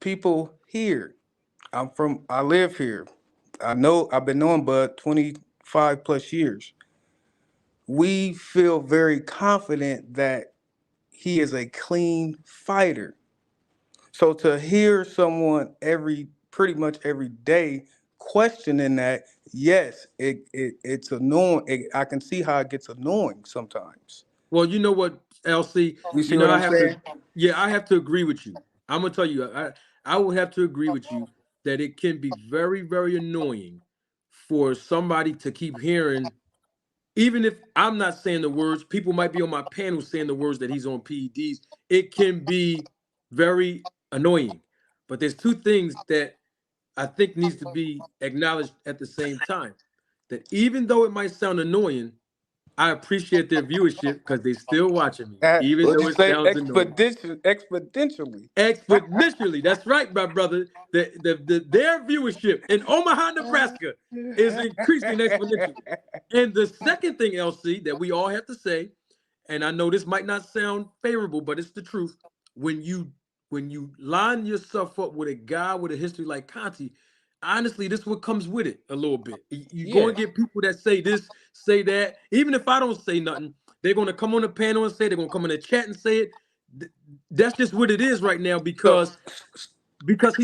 people here. I live here. I've been knowing Bud 25 plus years. We feel very confident that he is a clean fighter. So to hear someone pretty much every day questioning that, yes, it's annoying. I can see how it gets annoying sometimes. Well, you know what, LC? You You see know, what I I'm have to, saying? yeah, I have to agree with you. I'm gonna tell you, I would have to agree with you that it can be very, very annoying for somebody to keep hearing, even if I'm not saying the words, people might be on my panel saying the words that he's on PEDs. It can be very annoying. But there's two things that I think needs to be acknowledged at the same time. That even though it might sound annoying, I appreciate their viewership because they still watching me, even What'd though you it say? sounds annoying. Exponentially. Exponentially, that's right, my brother. Their viewership in Omaha, Nebraska is increasing exponentially. And the second thing, LC, that we all have to say, and I know this might not sound favorable, but it's the truth. When you when you line yourself up with a guy with a history like Conti, honestly, this is what comes with it a little bit. You're Yeah. going to get people that say this, say that. Even if I don't say nothing, they're going to come on the panel and say, they're going to come in the chat and say it. That's just what it is right now So because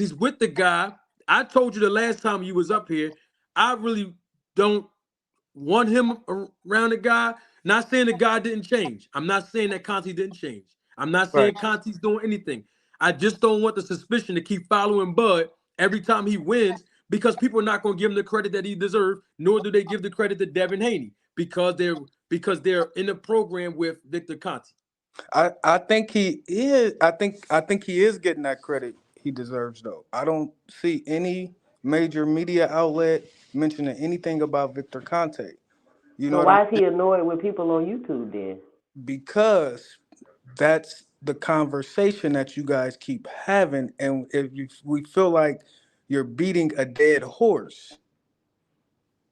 he's with the guy. I told you the last time you was up here, I really don't want him around the guy. Not saying the guy didn't change. I'm not saying that Conti didn't change. I'm not right. saying Conti's doing anything. I just don't want the suspicion to keep following Bud every time he wins because people are not going to give him the credit that he deserves, nor do they give the credit to Devin Haney because they're in the program with Victor Conti. I think he is. I think he is getting that credit he deserves, though. I don't see any major media outlet mentioning anything about Victor Conte. You know So what I'm why is he annoyed with people on YouTube then? because that's the conversation that you guys keep having, and if we feel like you're beating a dead horse.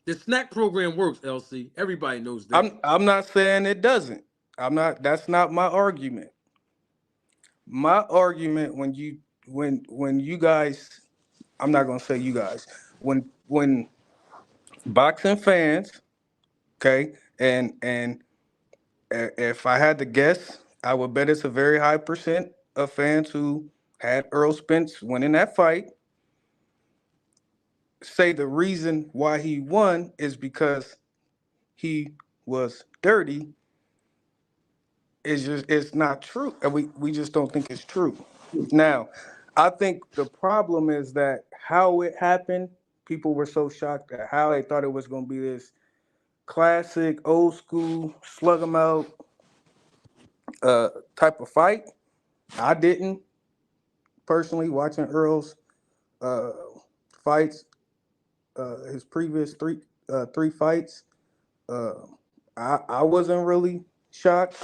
The snack program works, LC. Everybody knows that. I'm not saying it doesn't. I'm not. That's not my argument. My argument when you guys, I'm not gonna say you guys, when boxing fans, okay, if I had to guess, I would bet it's a very high percent of fans who had Earl Spence winning that fight say the reason why he won is because he was dirty. It's not true. And we just don't think it's true. Now, I think the problem is that how it happened, people were so shocked at how they thought it was gonna be this classic, old school, slug 'em out uh type of fight. I didn't personally watching Earl's uh fights, his previous three fights. Uh, I wasn't really shocked.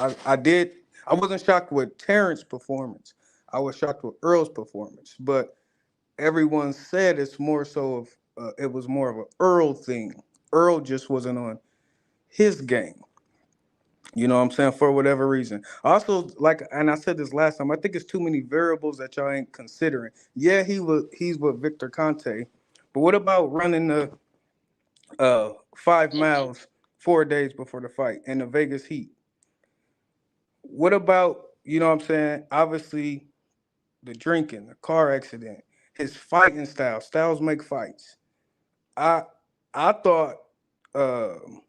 I wasn't shocked with Terrence's performance. I was shocked with Earl's performance. But everyone said it's more so of it was more of an Earl thing. Earl just wasn't on his game. You know what I'm saying? For whatever reason. Also, like, and I said this last time, I think it's too many variables that y'all ain't considering. Yeah, he's with Victor Conte, but what about running the 5 miles 4 days before the fight in the Vegas heat? What about, you know what I'm saying? Obviously, the drinking, the car accident, his fighting style. Styles make fights. I I thought um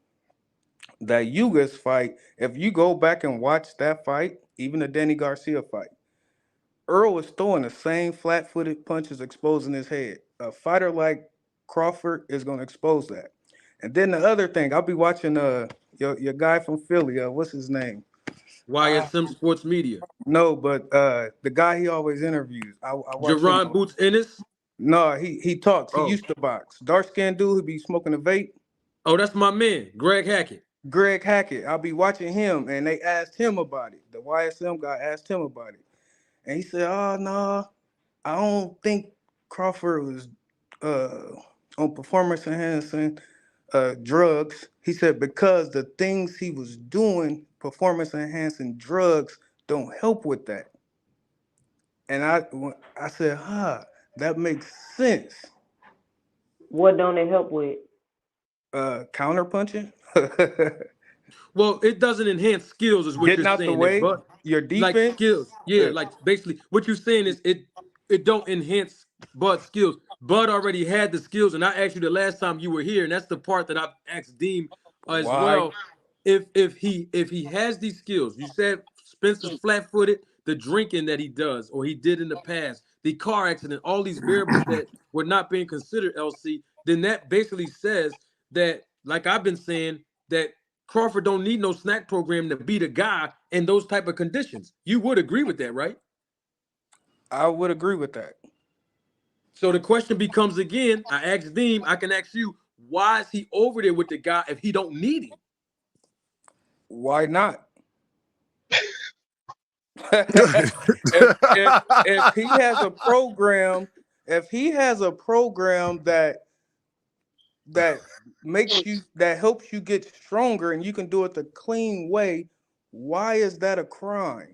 that Yuga's fight, if you go back and watch that fight, even the Danny Garcia fight, Earl was throwing the same flat footed punches exposing his head. A fighter like Crawford is gonna expose that. And then the other thing, I'll be watching your guy from Philly, what's his name? YSM Sports Media. No, but the guy he always interviews. I watch him. Jerron Boots Ennis. No, he talks. He Oh, used to box. Dark skinned dude who be smoking a vape. oh, that's my man, Greg Hackett. Greg Hackett. I'll be watching him, and they asked him about it. The YSM guy asked him about it, and he said, "Oh no, I don't think Crawford was uh, on performance enhancing drugs." He said because the things he was doing, performance enhancing drugs, don't help with that. And I said, that makes sense. What don't it help with? Counterpunching, Well, it doesn't enhance skills, is what you're getting out the saying. That way, but your like skills, defense. yeah, like basically what you're saying is it don't enhance Bud's skills. Bud already had the skills, and I asked you the last time you were here, and that's the part that I've asked Deem as Why? well. If he has these skills, you said Spencer's flat-footed, the drinking that he does or he did in the past, the car accident, all these variables that were not being considered, LC, then that basically says that, like I've been saying, that Crawford don't need no snack program to beat a guy in those type of conditions. You would agree with that, right? I would agree with that. So the question becomes again, I asked Deem, I can ask you, why is he over there with the guy if he don't need him? Why not? If he has a program, if he has a program that that helps you get stronger and you can do it the clean way, why is that a crime?